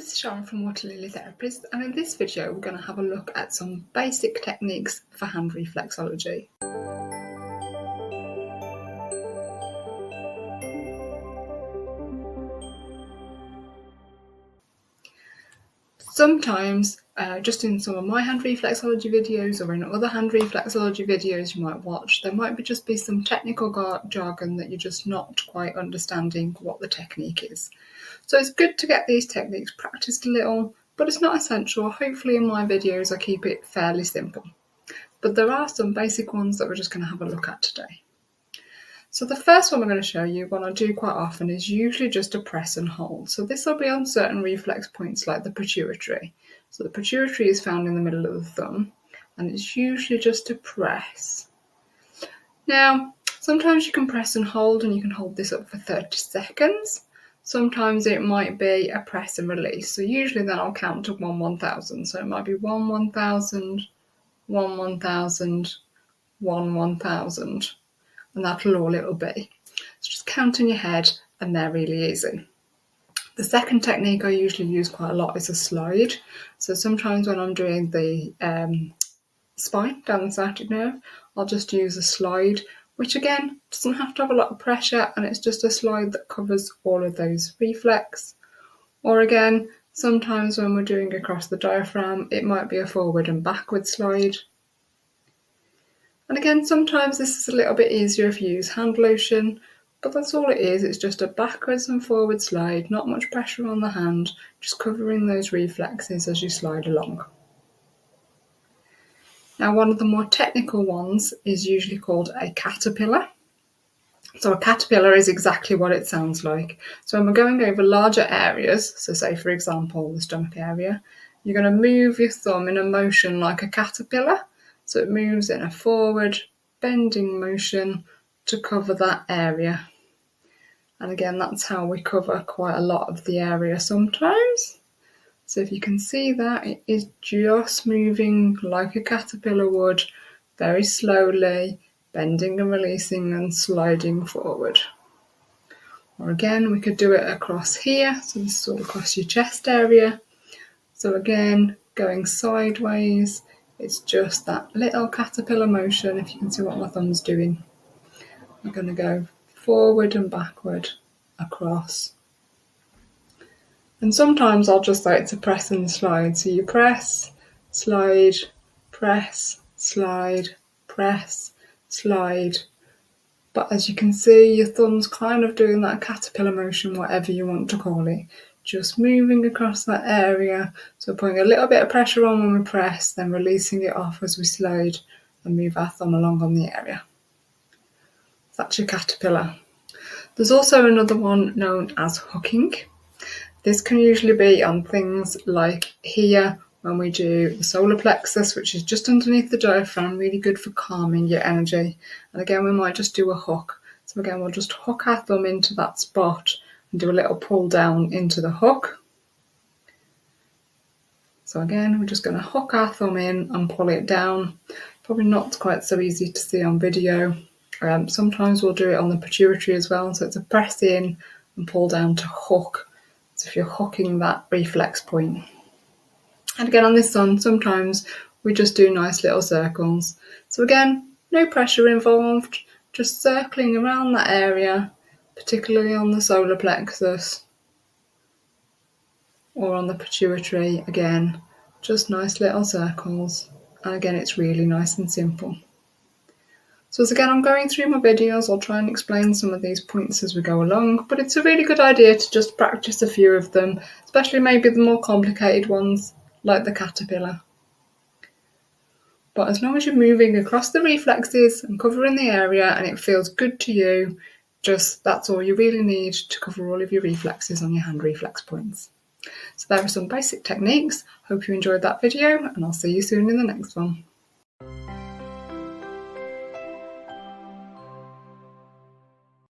this is Sharon from Waterlily Therapist, and in this video we're going to have a look at some basic techniques for hand reflexology. Sometimes, just in some of my hand reflexology videos or in other hand reflexology videos you might watch, there might just be some technical jargon that you're just not quite understanding what the technique is. So it's good to get these techniques practiced a little, but it's not essential. Hopefully in my videos I keep it fairly simple. But there are some basic ones that we're just going to have a look at today. So the first one I'm going to show you, what I do quite often, is usually just a press and hold. So this will be on certain reflex points like the pituitary. So the pituitary is found in the middle of the thumb, and it's usually just a press. Now, sometimes you can press and hold, and you can hold this up for 30 seconds. Sometimes it might be a press and release. So usually then I'll count to 1 1000. So it might be 1 1000, 1 1000, 1 1000. And that'll all it'll be. So just count in your head, and they're really easy. The second technique I usually use quite a lot is a slide. So sometimes when I'm doing the spine down the sciatic nerve, I'll just use a slide, which again doesn't have to have a lot of pressure, and it's just a slide that covers all of those reflex. Or again, sometimes when we're doing across the diaphragm, it might be a forward and backward slide. And again, sometimes this is a little bit easier if you use hand lotion, but that's all it is. It's just a backwards and forward slide, not much pressure on the hand, just covering those reflexes as you slide along. Now, one of the more technical ones is usually called a caterpillar. So a caterpillar is exactly what it sounds like. So when we're going over larger areas, so say for example the stomach area, you're going to move your thumb in a motion like a caterpillar. So it moves in a forward bending motion to cover that area. And again, that's how we cover quite a lot of the area sometimes. So if you can see that, it is just moving like a caterpillar would, very slowly, bending and releasing and sliding forward. Or again, we could do it across here. So this is all across your chest area. So again, going sideways, it's just that little caterpillar motion, if you can see what my thumb's doing. I'm going to go forward and backward across. And sometimes I'll just like to press and slide. So you press, slide, press, slide, press, slide. But as you can see, your thumb's kind of doing that caterpillar motion, whatever you want to call it. Just moving across that area, so putting a little bit of pressure on when we press, then releasing it off as we slide and move our thumb along on the area. That's your caterpillar. There's also another one known as hooking. This can usually be on things like here when we do the solar plexus, which is just underneath the diaphragm, really good for calming your energy. And again, we might just do a hook. So again, we'll just hook our thumb into that spot and do a little pull down into the hook. So again, we're just going to hook our thumb in and pull it down. Probably not quite so easy to see on video. Sometimes we'll do it on the pituitary as well. So it's a press in and pull down to hook. So if you're hooking that reflex point. And again, on this one, sometimes we just do nice little circles. So again, no pressure involved, just circling around that area, particularly on the solar plexus or on the pituitary. Again, just nice little circles. And again, it's really nice and simple. So as again, I'm going through my videos, I'll try and explain some of these points as we go along, but it's a really good idea to just practice a few of them, especially maybe the more complicated ones, like the caterpillar. But as long as you're moving across the reflexes and covering the area and it feels good to you, that's all you really need to cover all of your reflexes on your hand reflex points. So there are some basic techniques. Hope you enjoyed that video, and I'll see you soon in the next one.